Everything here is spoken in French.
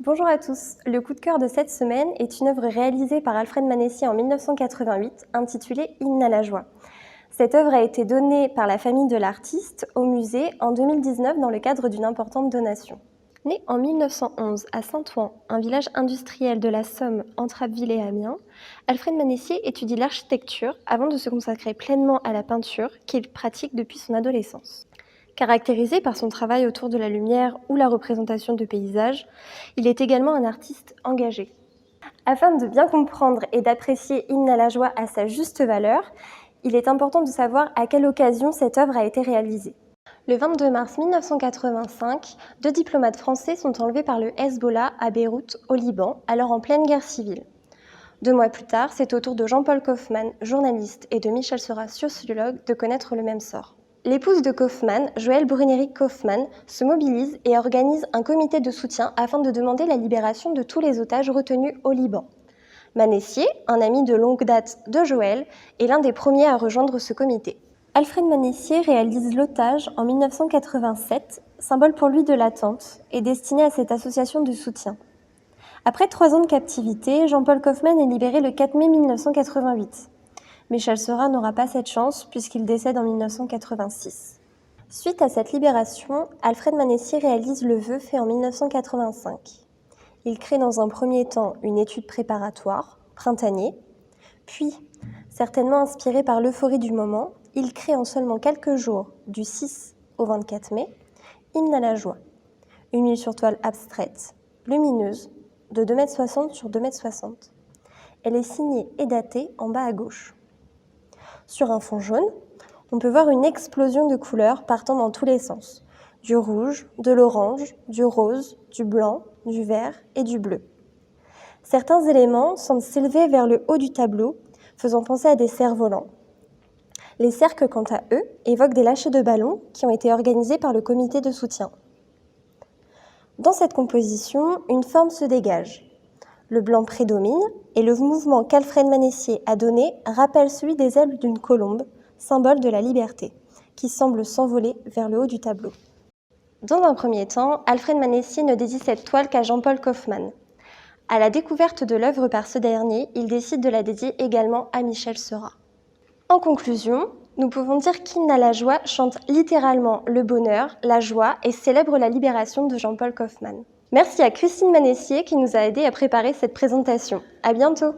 Bonjour à tous, le coup de cœur de cette semaine est une œuvre réalisée par Alfred Manessier en 1988 intitulée Hymne à la joie. Cette œuvre a été donnée par la famille de l'artiste au musée en 2019 dans le cadre d'une importante donation. Né en 1911 à Saint-Ouen, un village industriel de la Somme entre Abbeville et Amiens, Alfred Manessier étudie l'architecture avant de se consacrer pleinement à la peinture qu'il pratique depuis son adolescence. Caractérisé par son travail autour de la lumière ou la représentation de paysages, il est également un artiste engagé. Afin de bien comprendre et d'apprécier Hymne à la joie à sa juste valeur, il est important de savoir à quelle occasion cette œuvre a été réalisée. Le 22 mars 1985, 2 diplomates français sont enlevés par le Hezbollah à Beyrouth, au Liban, alors en pleine guerre civile. 2 mois plus tard, c'est au tour de Jean-Paul Kaufmann, journaliste, et de Michel Seurat, sociologue, de connaître le même sort. L'épouse de Kaufmann, Joëlle Brunéric Kaufmann, se mobilise et organise un comité de soutien afin de demander la libération de tous les otages retenus au Liban. Manessier, un ami de longue date de Joëlle, est l'un des premiers à rejoindre ce comité. Alfred Manessier réalise l'otage en 1987, symbole pour lui de l'attente, et destiné à cette association de soutien. Après 3 ans de captivité, Jean-Paul Kaufmann est libéré le 4 mai 1988. Michel Seurat n'aura pas cette chance puisqu'il décède en 1986. Suite à cette libération, Alfred Manessier réalise le vœu fait en 1985. Il crée dans un premier temps une étude préparatoire, printanier, puis, certainement inspiré par l'euphorie du moment, il crée en seulement quelques jours, du 6 au 24 mai, Hymne à la joie, une huile sur toile abstraite, lumineuse, de 2,60 m sur 2,60 m. Elle est signée et datée en bas à gauche. Sur un fond jaune, on peut voir une explosion de couleurs partant dans tous les sens. Du rouge, de l'orange, du rose, du blanc, du vert et du bleu. Certains éléments semblent s'élever vers le haut du tableau, faisant penser à des cerfs-volants. Les cercles, quant à eux, évoquent des lâchers de ballons qui ont été organisés par le comité de soutien. Dans cette composition, une forme se dégage. Le blanc prédomine et le mouvement qu'Alfred Manessier a donné rappelle celui des ailes d'une colombe, symbole de la liberté, qui semble s'envoler vers le haut du tableau. Dans un premier temps, Alfred Manessier ne dédie cette toile qu'à Jean-Paul Kaufmann. À la découverte de l'œuvre par ce dernier, il décide de la dédier également à Michel Seurat. En conclusion, nous pouvons dire qu'Hymne à la joie chante littéralement le bonheur, la joie et célèbre la libération de Jean-Paul Kaufmann. Merci à Christine Manessier qui nous a aidés à préparer cette présentation. À bientôt!